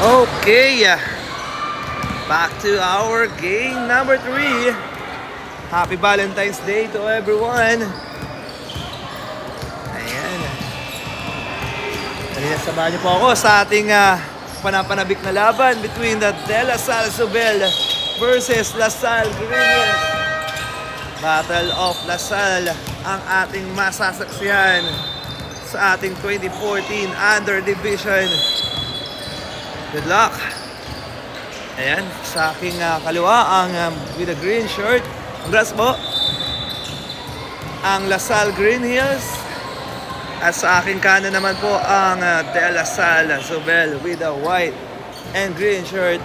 Okay, back to our game number 3. Happy Valentine's Day to everyone. Ayan. Kanina samahan niyo po ako sa ating panapanabik na laban between the De La Salle Zobel versus La Salle Green Hills. Battle of La Salle ang ating masasaksihan sa ating 2014 Under Division. Good luck! Ayan, sa aking kaliwa ang with a green shirt. Congrats po! Ang La Salle Green Hills. At sa aking kanan naman po ang De La Salle Zobel with a white and green shirt.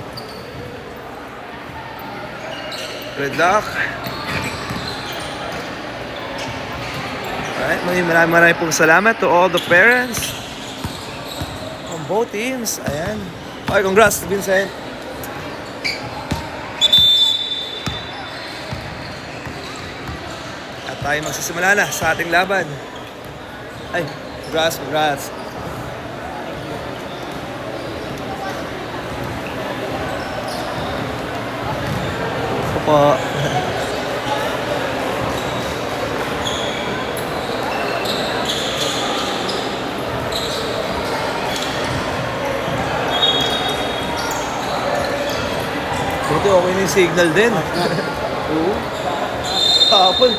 Good luck! Alright, maraming pong salamat to all the parents on both teams. Ayan. Okay, congrats, Vincent. At tayo magsisimula na sa ating laban. Ay, congrats. Opo. Buti okay na yung signal din. Oo. Kapal.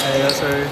Hello, sir.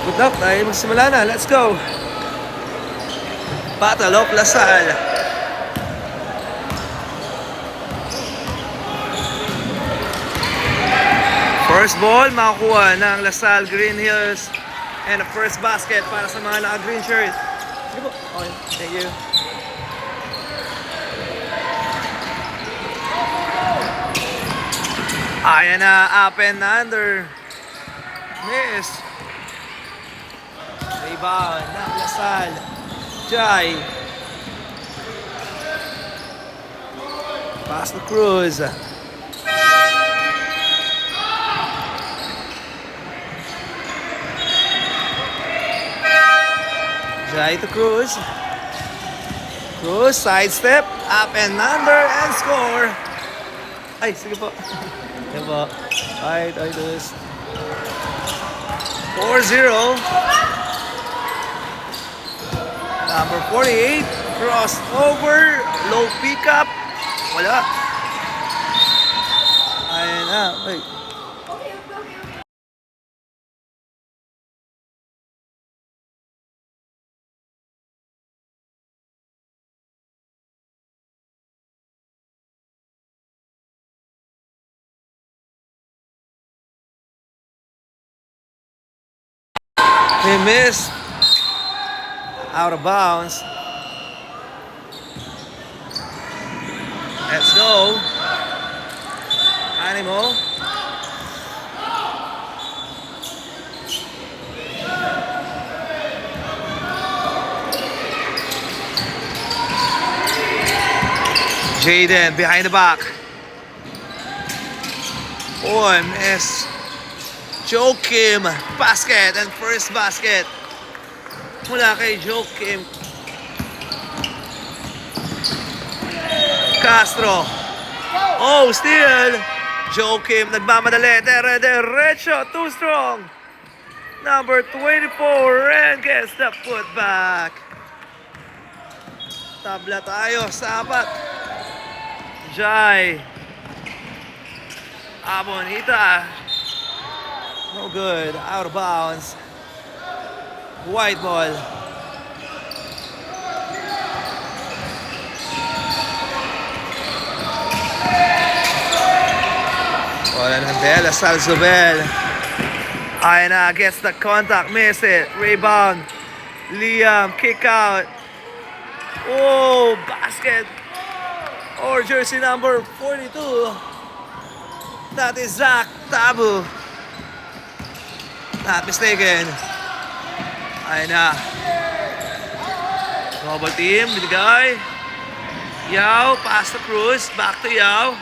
Good luck. Tayo magsimula na. Let's go. Battle of La Salle. First ball, makakuha ng La Salle Green Hills. And the first basket para sa mga naka-green shirt. Sige po. Okay, thank you. Ayan na, up and under. Miss. Rebound ng La Salle. Jai. Pass to Cruz. Jai to Cruz. Cruz, sidestep, up and under, and score. Ay, sige po. Sige po. Ay, dos. 4-0. Number 48, crossover, low pickup, wala. Ayan na, wait. He missed. Out of bounds. Let's go. Animal. Jaden behind the back. miss. Joakim, basket and first basket. Mula kay Joakim Castro. Oh, steal. Joakim nagmamadali. Diretso, too strong. Number 24 and gets the putback. Tabla tayo sa apat. Jai. Abonita. No good. Out of bounds. White ball. Wala ng De La Salle Zubel. Ayun na, gets the contact, miss it. Rebound. Liam, kick out. Oh, basket. Or jersey number 42. That is Zach Tabu. Not mistaken. Ayun na. Double team, binigay. Yao, pass to Cruz. Back to Yao.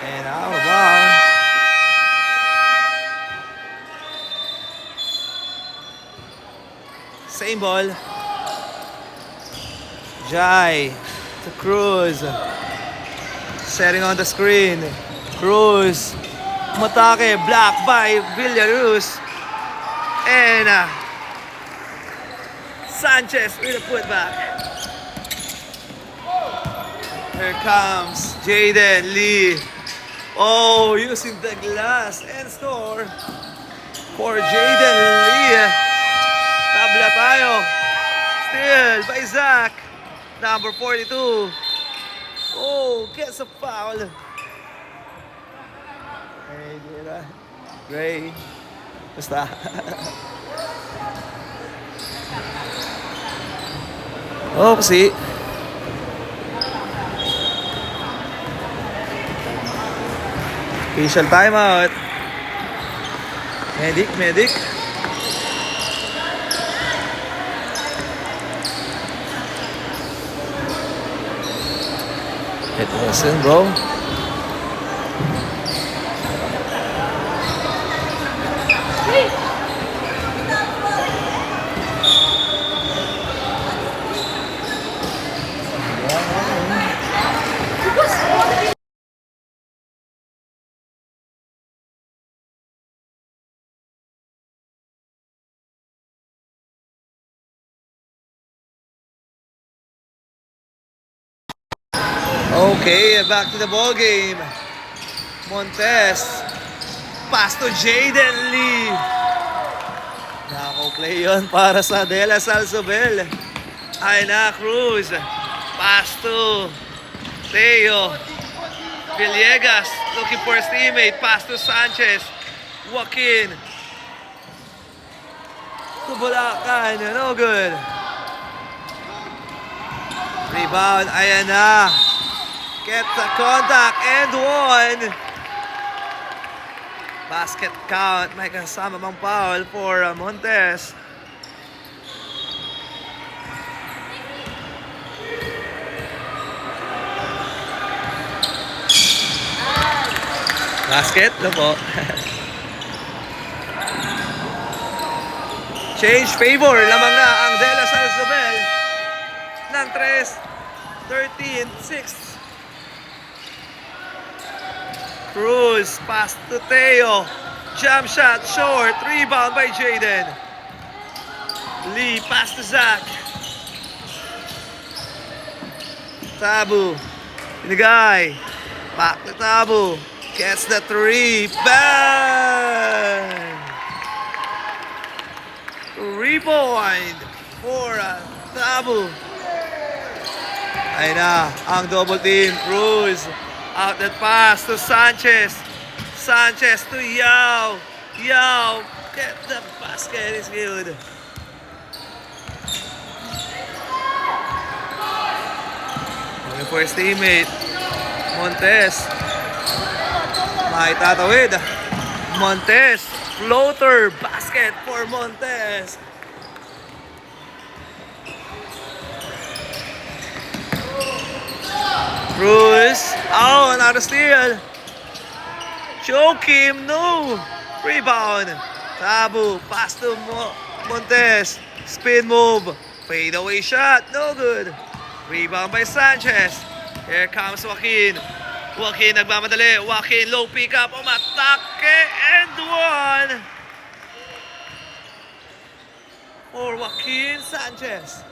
And out of bounds. Same ball. Jai to Cruz. Setting on the screen. Cruz. Matake. Blocked by Villaruz. And Sanchez with a putback. Here comes Jaden Lee. Oh, using the glass and score for Jaden Lee. Tabla tayo. Still by Zach. Number 42. Oh, gets a foul. Hey, Dira. Gray. Basta. Oh, kasi. Official timeout. Medic. It wasn't, bro. Okay, back to the ball game. Montes. Pass to Jaden Lee. Nako-play yun para sa De La Salle Zubel. Ay na, Cruz. Pass to Teo. Villegas looking for his teammate. Pass to Sanchez. Joaquin. To Bulacan. No good. Rebound. Ayan na. Get the contact and one. Basket count. May kasama mang foul for Montes. Basket, no po. Change favor. Lamang na ang De La Salle Zubel ng 3, 13, 6. Cruz, pass to Teo. Jump shot, short. Rebound by Jaden. Lee, pass to Zach. Tabu. Binigay. Back to Tabu. Gets the 3. Bang! Rebound for Tabu. Ayun na, ang double team. Cruz. Out that pass to Sanchez. Sanchez to Yao. Yao. Get the basket. It's good. Looking for his teammate. Montes. Maitatawid. Montes. Floater. Basket for Montes. Cruz. Oh, another steal. Joakim, no. Rebound. Tabu. Pass to Montes. Spin move. Fade away shot. No good. Rebound by Sanchez. Here comes Joaquin. Joaquin nagmamadali. Joaquin low pick up. Umatake and one. For Joaquin Sanchez.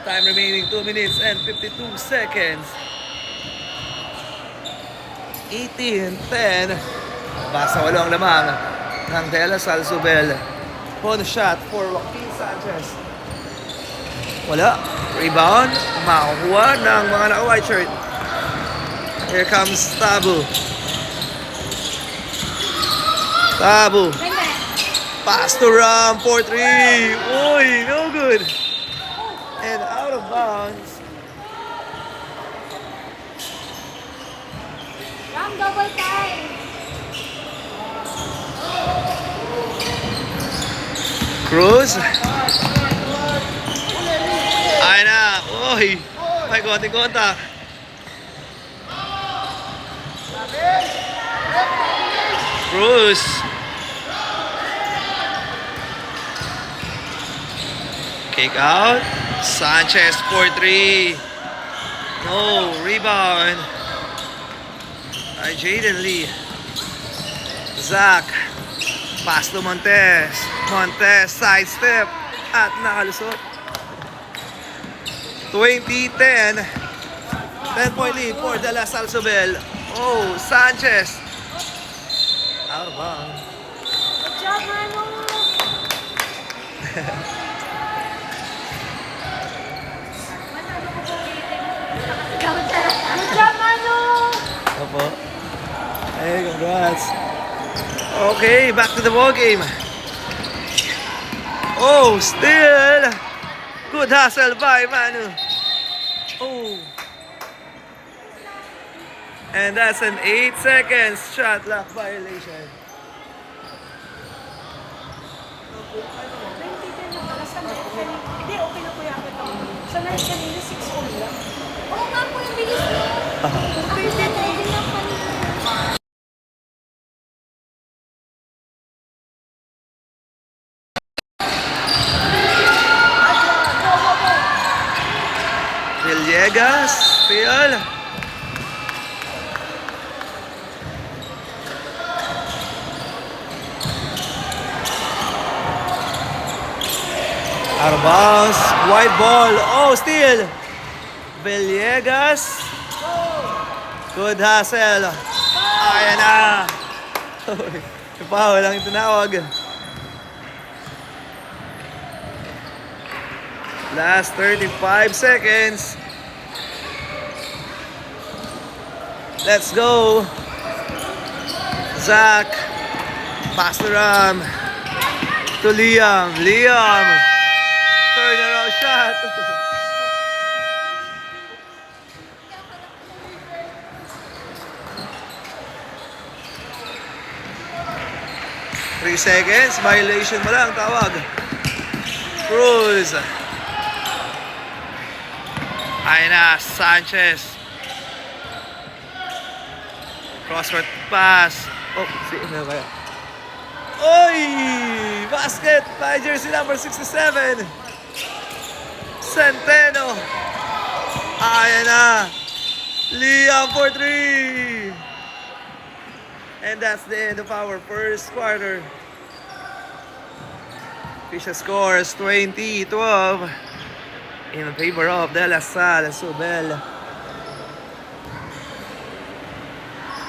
Time remaining 2 minutes and 52 seconds. 18-10. Basta 8 ang lamang ng De La Salle Zubel. On shot for Joaquin Sanchez. Wala. Rebound. Makukuha ng mga naka-white shirt. Here comes Tabu. Tabu. Pass to Ram for 3. Uy, no good. And out of bounds. Ram, double time. Cruz. Ay na. Uy. May konting contact. Cruz. Kick out. Sanchez for 3. No. Rebound. Ay Jaden Lee. Zach. Pass to Montez. Montez sidestep. At nakalusot. 20-10. 10-point lead for De La Salle Zubel. Oh, Sanchez. Out of bounds. Good job, Manu. Good job, Manu. Opo. Hey, congrats. Okay, back to the ball game. Oh, still. Good hustle by Manu. Oh. And that's an 8 seconds shot clock violation. 20-10 na pala sa net. Hindi, okay na po yung ito. Sa net kanina, 6-1 lang. Oo nga po, yung bilis mo. Ang deadline na kanina. Villegas, Phil. Out of bounds. White ball. Oh, steal. Villegas. Good hustle. Ayan na. Foul lang yung tinawag. Last 35 seconds. Let's go. Zach. Pass to Ram. To Liam. Liam. Turnaround shot. Three seconds. Violation mo lang. Tawag. Cruz. Ayun na. Sanchez. Crosscourt pass. Oh, ano kaya? Oy! Basket by jersey number 67. Centeno. Ayan na. Liam for 3. And that's the end of our first quarter. Fisher scores 20-12 in favor of De La Salle Zubel.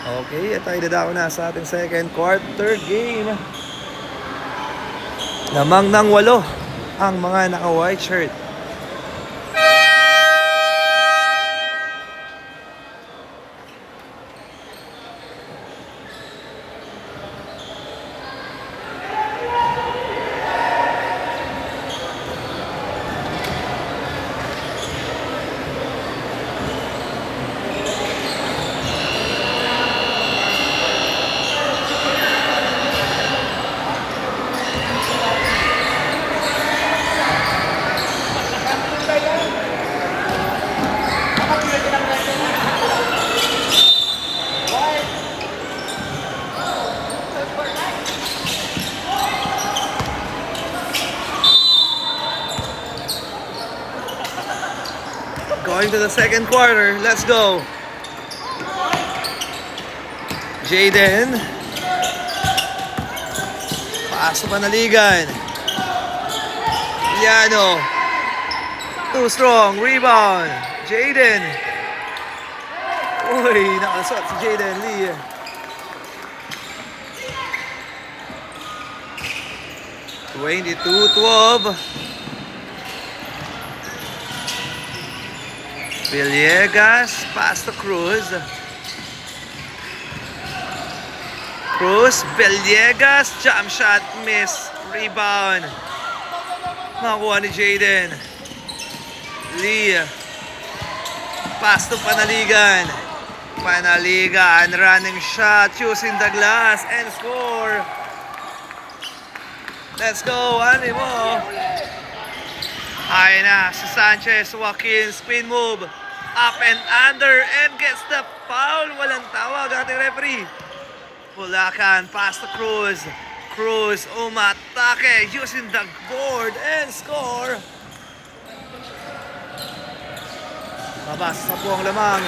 Okay, tayo dadako na sa ating second quarter game. Lamang ng 8 ang mga naka-white shirt. Going to the second quarter. Let's go. Jaden. Pass to Panaligan. Liano. Too strong. Rebound. Jaden. Uy, nakasot si Jaden Lee. (22-12). Villegas, pass to Cruz. Cruz, Villegas, jump shot, miss. Rebound. Makuha ni Jaden. Lee. Pass to Panaligan. Panaligan, running shot, using the glass, and score. Let's go, Animo. Ayun na, si Sanchez, Joaquin, spin move. Up and under, and gets the foul. Walang tawag ating referee. Bulacan, pass to Cruz. Cruz, umatake, using the board, and score. Mabasa sa buong lamang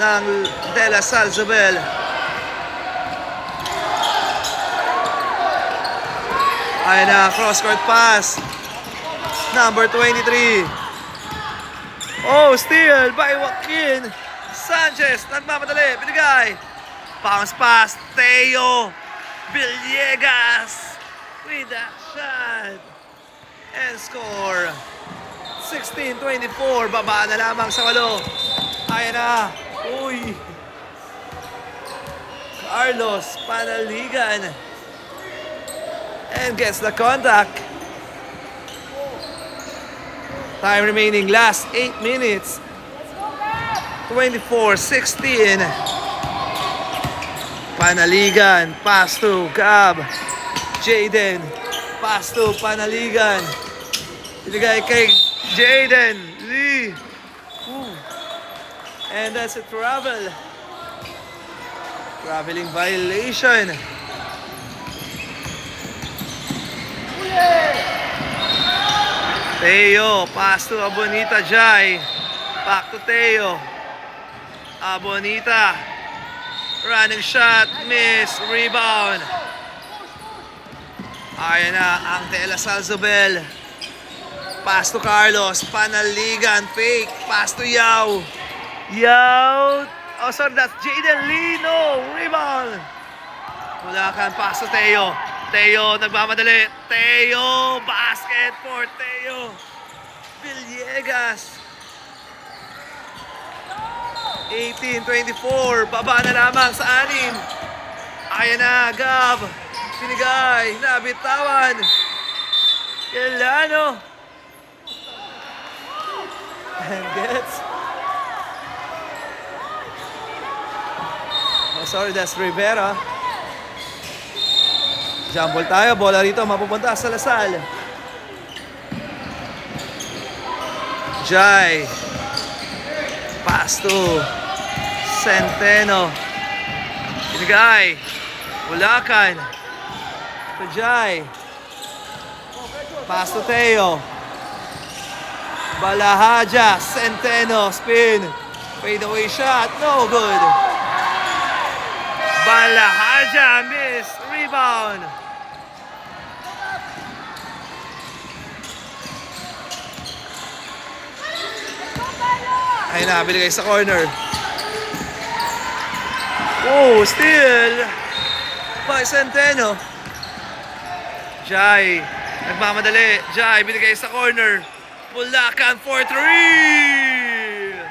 ng De La Salle Zobel. Ayun na, cross-court pass. Number 23. Oh, steal by Joaquin Sanchez. Nagmamadali, binigay. Bounce pass, Teo Villegas with a shot. And score. 16-24. Baba na lamang sa 8. Ayun na. Uy. Carlos Panaligan. And gets the contact. Time remaining, last 8 minutes. 24-16. Panaligan, pass to Gab. Jaden, pass to Panaligan. Binigay kay Jaden Lee. And that's a travel. Traveling violation. Teo, pass to Abonita Jai. Back to Teo. Abonita. Running shot, miss, rebound. Ayan na ang De La Salle Zobel. Pass to Carlos, Panaligan, fake. Pass to Yao. Yao. Oh, sorry, that's Jaden Lee. No, rebound. Bulacan, pass to Teo. Teo, nagmamadali. Teo, basket for Teo Villegas. 18-24, baba na lamang sa 6. Ayan na, Gab. Pinigay, nabitawan. Kelano. And gets. Oh, sorry, that's Rivera. Jump ball tayo, bola rito, mapupunta sa Lasal. Jai. Pass to Centeno. Binigay. Bulacan. To Jai. Pass to Teo. Balahaja. Centeno. Spin. Fade away shot. No good. Balahaja. Miss. Rebound. Ay na, binigay sa corner. Oh, steal by Centeno. Jai, nagmamadali. Jai, binigay sa corner. Bulacan for 3.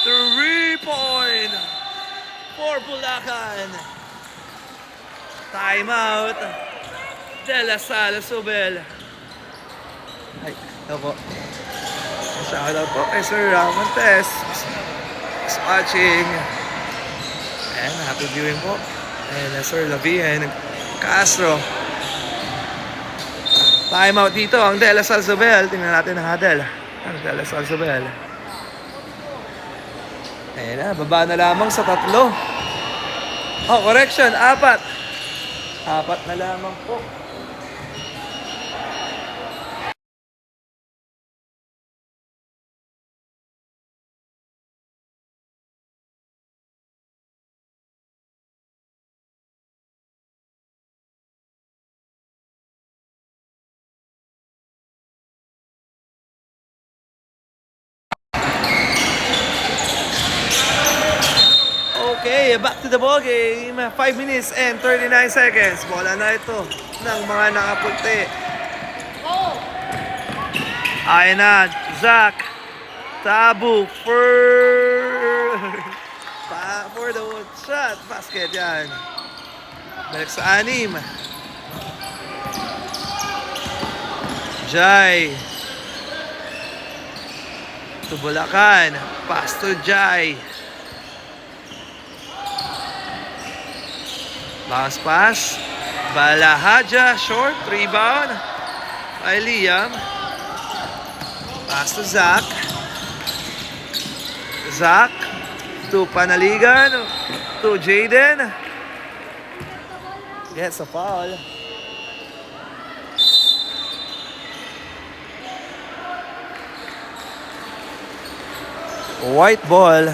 3-point for Bulacan. Timeout. De La Salle Zobel. Ay, ito po. Shoutout po kay Sir Montes. Is watching. And happy viewing po. And Sir Lavia and Castro. Time out dito ang De La Salle Zobel. Tingnan natin ang huddle. Ang De La Salle Zobel. Ayan na, baba na lamang sa 3. Oh, correction, 4. 4 na lamang po. Okay, back to the ball game. 5 minutes and 39 seconds. Bola na ito ng mga nakapunti. Ayan na, Zach. Tabu for the shot. Basket yan. Balik sa 6. Jai. To Bulacan. Pass to Jai. Bounce pass. Balahaja. Short. Rebound. By Liam. Pass to Zach. Zach. To Panaligan. To Jaden. Gets a foul. White ball.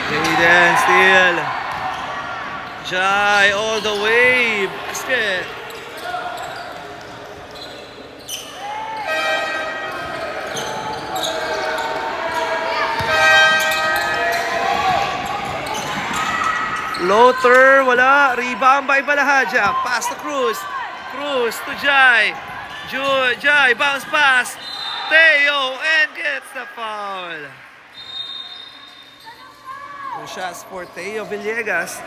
Jaden steal. Jai all the way. Basket. Floater, wala. Rebound by Balahaja. Pass to Cruz. Cruz to Jai. Jai, bounce pass. Teo and gets the foul. 2 shots for Teo Villegas.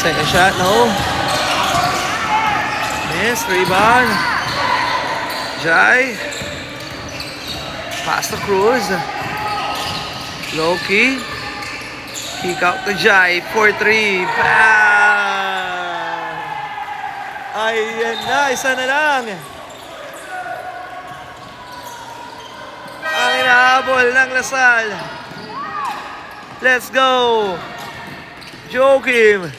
Second shot, no. Miss, rebound. Jai. Pass to Cruz. Loki. Kick out to Jai. 4-3. Bam! Ayan na, isa na lang. Ang inahabol ng Lasal. Let's go. Joakim.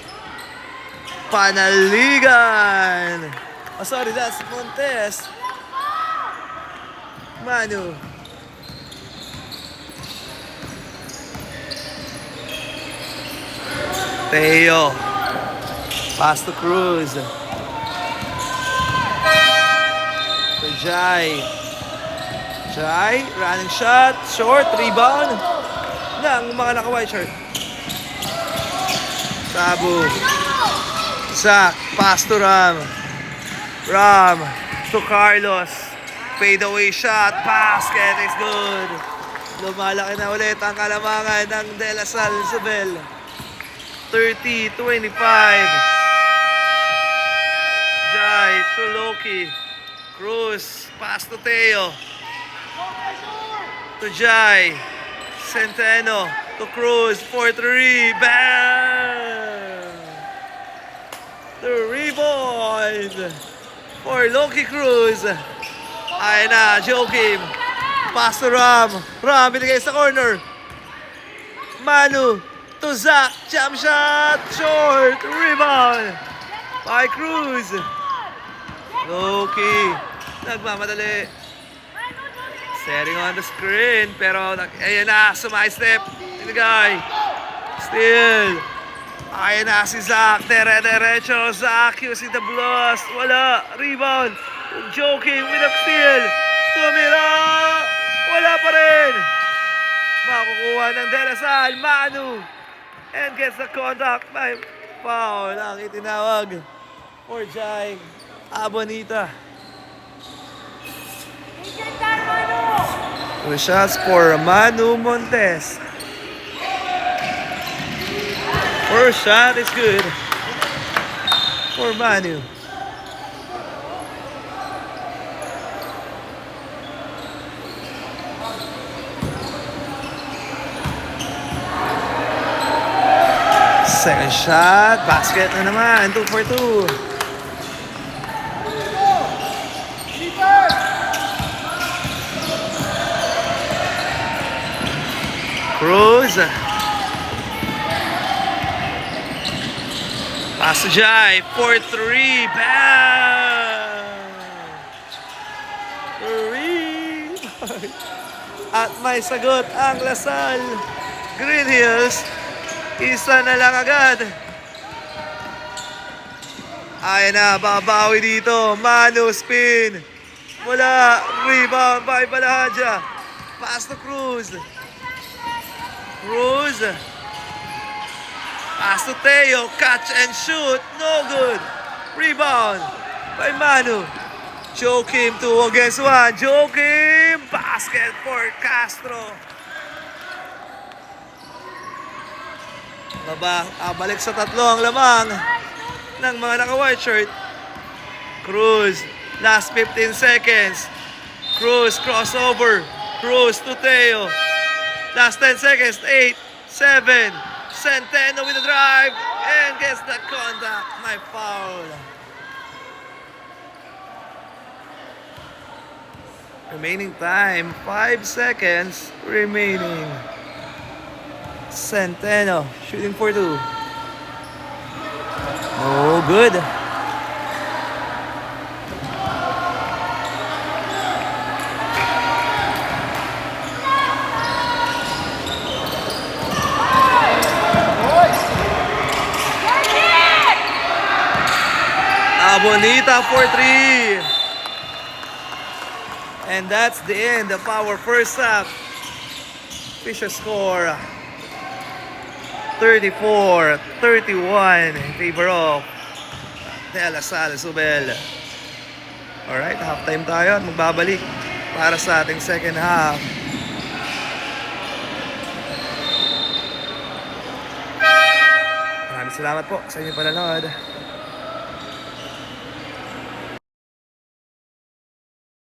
Panaligan. Oh, sorry, that's Montes. Manu. Teo. Pass to Cruz. To Jai. Jai, running shot. Short, rebound. Ng mga naka-white shirt. Tabu. Zach, pass to Ram. Ram to Carlos. Fade away shot. Basket is good. Lumalaki na ulit ang kalamangan ng De La Salle Isabel. 30-25. Jai to Loki. Cruz. Pass to Teo. To Jai. Centeno to Cruz. 4-3. Bam! The rebound for Loki Cruz. Ayan na, Joakim. Pass to Ram. Ram, binigay sa corner. Manu to Zach. Jump shot. Short. Rebound by Cruz. Loki. Nagmamadali. Setting on the screen. Pero, ayan na, sumay-step. Binigay. Still. Ayan na si Zach, derecho, Zach using the blast, wala, rebound, Joakim with a steal, tumira, wala pa rin, makukuha ng De La Salle, Manu, and gets the contact by foul, ang itinawag for Jai Abonita. 2 shots for Manu Montes. First shot is good for Manu. Second shot, basket na naman, 2 for 2. Cruz. Pass to Jai. 4-3. Bam! At may sagot ang Lasal. Green Hills. Isa na lang agad. Ay na, babawi dito. Manu spin. Wala. Rebound by Balahaja. Pass to Cruz. Cruz. Pass to Teo. Catch and shoot. No good. Rebound by Manu. Joakim 2 against 1. Joakim. Basket for Castro. Balik sa tatlo ang lamang ng mga naka-white shirt. Cruz. Last 15 seconds. Cruz crossover. Cruz to Teo. Last 10 seconds. 8, 7. Centeno with the drive. And gets the contact. My foul. Remaining time. 5 seconds remaining. Centeno shooting for 2. Oh, good. Bonita for 3. And that's the end of our first half. Fisher score 34-31 in favor of De La Salle Zubel. Alright, halftime tayo at magbabalik para sa ating second half. Maraming salamat po sa inyong panonood.